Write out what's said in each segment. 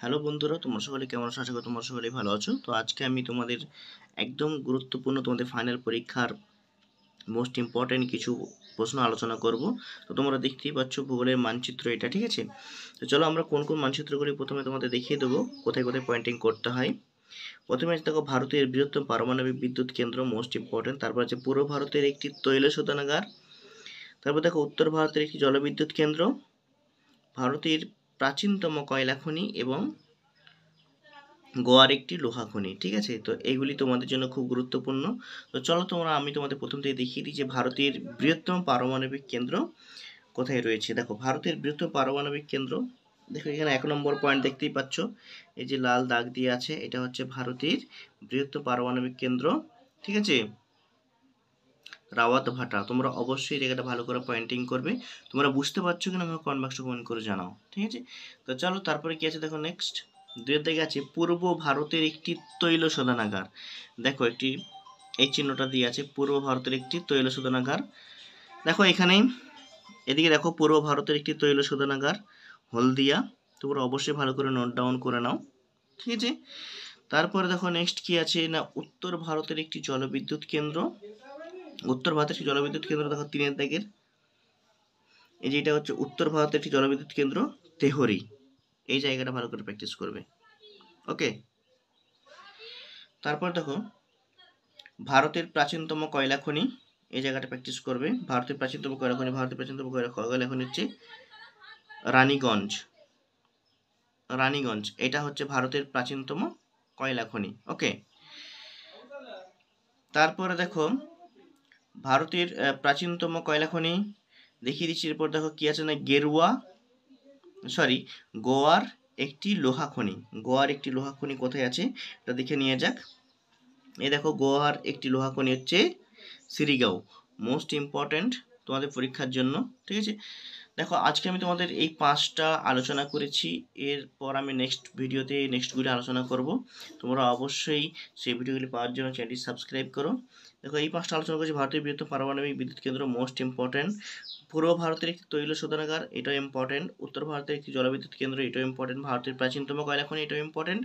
Hello বন্ধুরা, তোমরা সকলে কেমন আছো? আশা করি তোমরা সকলেই ভালো আছো। তো আজকে আমি তোমাদের একদম গুরুত্বপূর্ণ তোমাদের ফাইনাল পরীক্ষার মোস্ট ইম্পর্টেন্ট কিছু প্রশ্ন আলোচনা করব। তো তোমরা দেখতেই পাচ্ছ ভূগোলের মানচিত্র এটা, ঠিক আছে? তো চলো আমরা কোন কোন মানচিত্রগুলি প্রথমে তোমাদের দেখিয়ে দেবো, কোথায় কোথায় পয়েন্টিং করতে হয়। প্রথমে আছে দেখো ভারতের বৃহত্তম পারমাণবিক বিদ্যুৎ কেন্দ্র, মোস্ট ইম্পর্টেন্ট। তারপর আছে পূর্ব ভারতের একটি তৈল শোধনাগার। তারপর দেখো উত্তর ভারতের একটি জলবিদ্যুৎ কেন্দ্র, ভারতের প্রাচীনতম কয়লা খনি এবং গোয়ার একটি লোহা খনি, ঠিক আছে? তো এইগুলি তোমাদের জন্য খুব গুরুত্বপূর্ণ। তো চলো আমি তোমাদের প্রথম থেকে দেখিয়ে দিই যে ভারতের বৃহত্তম পারমাণবিক কেন্দ্র কোথায় রয়েছে। দেখো ভারতের বৃহত্তম পারমাণবিক কেন্দ্র, দেখো এখানে 1 নম্বর পয়েন্ট দেখতেই পাচ্ছ, এই যে লাল দাগ দিয়ে আছে, এটা হচ্ছে ভারতের বৃহত্তম পারমাণবিক কেন্দ্র, ঠিক আছে? রাওয়াত ভাটা। তোমরা অবশ্যই জায়গাটা ভালো করে পয়েন্টিং করবে। তোমরা বুঝতে পারছো কিনা আমাকে কমেন্ট বক্সে কমেন্ট করে জানাও, ঠিক আছে? তো চলো তারপরে কি আছে দেখো, নেক্সট দুয়ের দিকে আছে পূর্ব ভারতের একটি তৈল শোধনাগার। দেখো একটি এই চিহ্নটা দিয়ে আছে, পূর্ব ভারতের একটি তৈল শোধনাগার। দেখো এখানে এদিকে দেখো পূর্ব ভারতের একটি তৈল শোধনাগার হলদিয়া। তোমরা অবশ্যই ভালো করে নোট ডাউন করে নাও, ঠিক আছে? তারপরে দেখো নেক্সট কি আছে না, উত্তর ভারতের একটি জলবিদ্যুৎ কেন্দ্র। উত্তর ভারতের একটি জলবিদ্যুৎ কেন্দ্র দেখো 3-এর দাগের, এই যে এটা হচ্ছে উত্তর ভারতের একটি জলবিদ্যুৎ কেন্দ্র তেহরি। এই জায়গাটা ভালো করে প্র্যাকটিস করবে, ওকে? তারপর দেখো ভারতের প্রাচীনতম কয়লা খনি, এই জায়গাটা প্র্যাকটিস করবে। ভারতের প্রাচীনতম কয়লা খনি, ভারতের প্রাচীনতম কয়লা খনি হচ্ছে রানীগঞ্জ। রানীগঞ্জ এটা হচ্ছে ভারতের প্রাচীনতম কয়লা খনি, ওকে? তারপরে দেখো ভারতের প্রাচীনতম কয়লা খনি দেখিয়ে দিচ্ছি। এরপর দেখো কি আছে না, গোয়ার একটি লোহা খনি। গোয়ার একটি লোহা খনি কোথায় আছে এটা দেখে নিয়ে যাক। এই দেখো গোয়ার একটি লোহা খনি হচ্ছে সিরিগাঁও, মোস্ট ইম্পর্ট্যান্ট তোমাদের পরীক্ষার জন্য, ঠিক আছে? দেখো আজকে আমি তোমাদের এই 5টা আলোচনা করেছি, এরপর আমি নেক্সটগুলি আলোচনা করব। তোমরা অবশ্যই সেই ভিডিওগুলি পাওয়ার জন্য চ্যানেলটি সাবস্ক্রাইব করো। দেখো এই 5টা আলোচনা করেছি, ভারতের বৃহত্তম পারমাণবিক বিদ্যুৎ কেন্দ্র মোস্ট ইম্পর্ট্যান্ট, পূর্ব ভারতের একটি তৈল শোধনাগার, এটাও ইম্পর্টেন্ট, উত্তর ভারতের একটি জলবিদ্যুৎ কেন্দ্র, এটাও ইম্পর্টেন্ট, ভারতের প্রাচীনতম কয়লা খনি, এটাও ইম্পর্টেন্ট,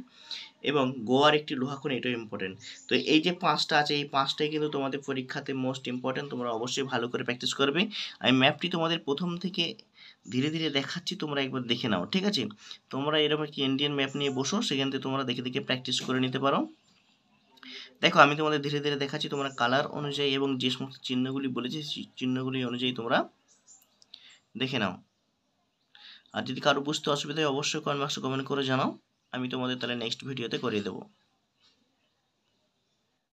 এবং গোয়ার একটি লোহা খনি, এটাও ইম্পর্টেন্ট। তো এই যে 5টা আছে, এই 5টাই কিন্তু তোমাদের পরীক্ষাতে মোস্ট ইম্পর্টেন্ট। তোমরা অবশ্যই ভালো করে প্র্যাকটিস করবে। আমি ম্যাপটি তোমাদের প্রথম থেকে ধীরে ধীরে দেখাচ্ছি, তোমরা একবার দেখে নাও, ঠিক আছে? তোমরা এরকম একটি ইন্ডিয়ান ম্যাপ নিয়ে বসো, সেখান থেকে তোমরা দেখে দেখে প্র্যাকটিস করে নিতে পারো। দেখো আমি তোমাদের ধীরে ধীরে দেখাচ্ছি, তোমরা কালার অনুযায়ী এবং যে সমস্ত চিহ্নগুলি বলেছি সেই চিহ্নগুলি অনুযায়ী তোমরা দেখে নাও। আর যদি কারো বুঝতে অসুবিধা হয় অবশ্যই কমেন্ট বক্সে কমেন্ট করে জানাও, আমি তোমাদের তাহলে নেক্সট ভিডিওতে করিয়ে দেবো।